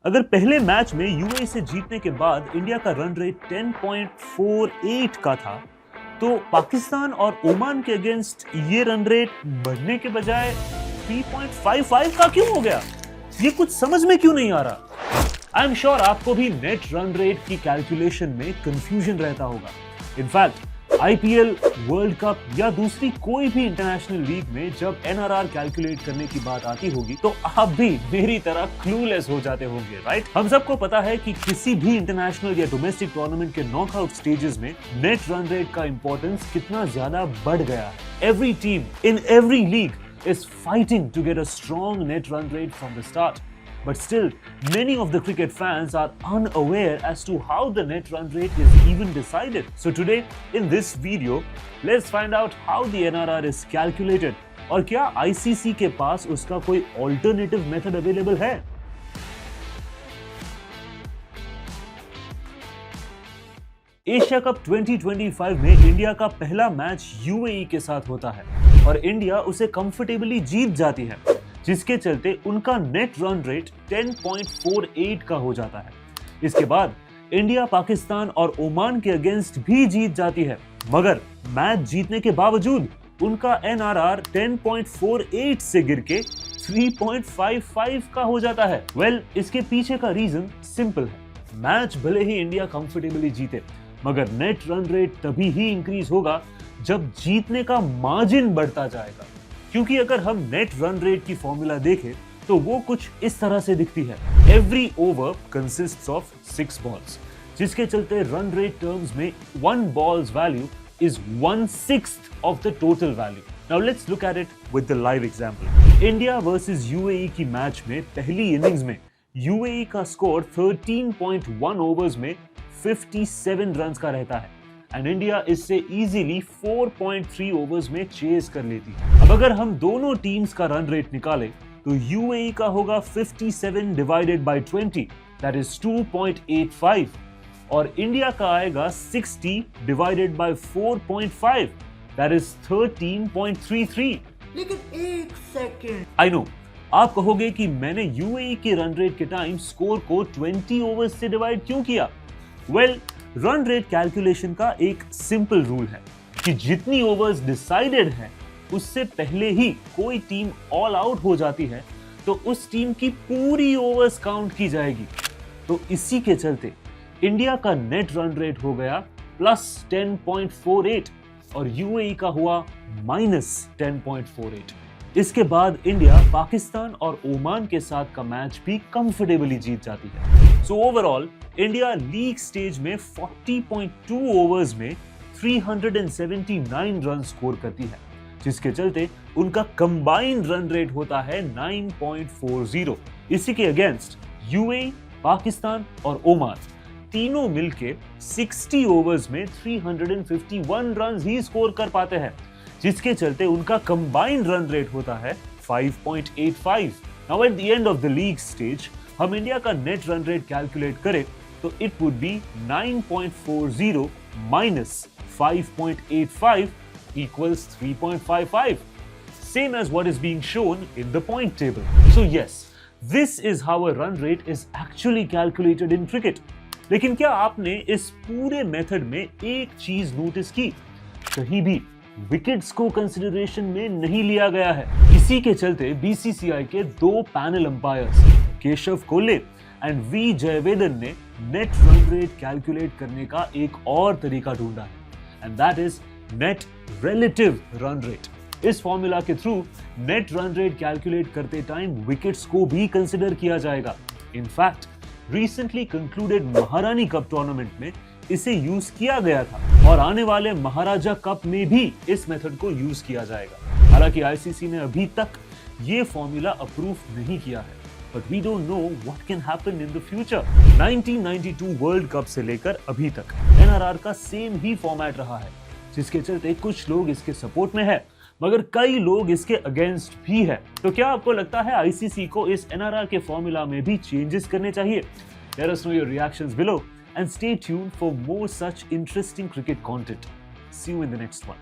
अगर पहले मैच में यूएई से जीतने के बाद इंडिया का रन रेट 10.48 का था, तो पाकिस्तान और ओमान के अगेंस्ट ये रन रेट बढ़ने के बजाय 3.55 का क्यों हो गया? ये कुछ समझ में क्यों नहीं आ रहा? आई एम श्योर आपको भी नेट रन रेट की कैलकुलेशन में कंफ्यूजन रहता होगा। इनफैक्ट आईपीएल, वर्ल्ड कप या दूसरी कोई भी इंटरनेशनल लीग में जब एनआरआर कैलकुलेट करने की बात आती होगी तो आप भी मेरी तरह क्लूलेस हो जाते होंगे, राइट? हम सबको पता है कि किसी भी इंटरनेशनल या डोमेस्टिक टूर्नामेंट के नॉकआउट स्टेजेस में नेट रन रेट का इंपॉर्टेंस कितना ज्यादा बढ़ गया है। Every team in every league is fighting to get a strong net run rate from the start. But still, many of the cricket fans are unaware as to how the net run rate is even decided. So today, in this video, let's find out how the NRR is calculated और क्या ICC के पास उसका कोई alternative method available है? Asia cup 2025 में India का पहला match UAE के साथ होता है और इंडिया उसे कंफर्टेबली जीत जाती है, जिसके चलते उनका नेट रन रेट 10.48 का हो जाता है। इसके बाद इंडिया पाकिस्तान और ओमान के अगेंस्ट भी जीत जाती है, मगर मैच जीतने के बावजूद उनका एनआरआर 10.48 से गिर के 3.55 का हो जाता है। वेल, इसके पीछे का रीजन सिंपल है। मैच भले ही इंडिया कंफर्टेबली जीते, मगर नेट रन रेट तभी ही इंक्रीज होगा जब जीतने का मार्जिन बढ़ता जाएगा। क्योंकि अगर हम नेट रन रेट की फॉर्मूला देखें तो वो कुछ इस तरह से दिखती है। Every over consists of 6 balls, जिसके चलते रन रेट टर्म्स में 1 balls value is 1/6 of the total value. Now let's look at it with the live example. India versus UAE की मैच में पहली इनिंग्स में यूएई का स्कोर 13.1 ओवर्स में 57 runs का रहता है एंड इंडिया इससे इजीली 4.3 ओवर्स में चेस कर लेती है। अब अगर हम दोनों टीम्स का रन रेट निकालें तो यूएई का होगा 57 डिवाइडेड बाय 20, दैट इज 2.85, और इंडिया का आएगा 60 डिवाइडेड बाय 4.5, दैट इज 13.33। लेकिन एक सेकंड, आई नो, आप कहोगे कि मैंने यूएई के रन रेट के टाइम स्कोर को 20 ओवर्स से डिवाइड क्यों किया? वेल, रन रेट कैलकुलेशन का एक सिंपल रूल है कि जितनी ओवर्स डिसाइडेड हैं उससे पहले ही कोई टीम ऑल आउट हो जाती है तो उस टीम की पूरी ओवर्स काउंट की जाएगी। तो इसी के चलते इंडिया का नेट रन रेट हो गया +10.48 और यूएई का हुआ -10.48। इसके बाद इंडिया पाकिस्तान और ओमान के साथ का मैच भी कंफर्टेबली जीत जाती है। So overall India league stage में 40.2 ओवर्स में 379 रन स्कोर करती है, जिसके चलते उनका कंबाइंड रन रेट होता है 9.40। इसी के अगेंस्ट यूएई, पाकिस्तान और ओमान तीनों मिलके 60 ओवर्स में 351 रन ही स्कोर कर पाते हैं, जिसके चलते उनका कंबाइंड रन रेट होता है 5.85। Now at the end of the league stage हम इंडिया का नेट रन रेट कैलकुलेट करें तो it would be 9.40 minus 5.85 equals 3.55, same as what is being shown in the point table. So yes, this is how a run rate is actually calculated in cricket. लेकिन क्या आपने इस पूरे method में एक चीज नोटिस की? कहीं भी विकेट्स को कंसिडरेशन में नहीं लिया गया है। इसी के चलते बीसीसीआई के 2 panel umpires Keshav Kolle and V जयवेदन ने नेट रन रेट कैलकुलेट करने का एक और तरीका ढूंढा है and that is net relative run rate. इस फॉर्मूला के through net run rate calculate करते टाइम विकेट्स को भी कंसिडर किया जाएगा। इनफैक्ट रिसेंटली कंक्लूडेड महारानी कप टूर्नामेंट में इसे यूज किया गया था और आने वाले महाराजा कप में भी इस मेथड को यूज किया जाएगा। हालांकि आईसीसी ने अभी तक ये फॉर्मूला अप्रूव नहीं किया है, but we don't know what can happen in the future. 1992 world cup से लेकर अभी तक एनआरआर का सेम ही फॉर्मेट रहा है, जिसके चलते कुछ लोग इसके सपोर्ट में है, मगर कई लोग इसके अगेंस्ट भी है। तो क्या आपको लगता है आईसीसी को इस एनआरआर के फॉर्मूला में भी चेंजेस करने चाहिए? Let us know your reactions below and stay tuned for more such interesting cricket content. See you in the next one.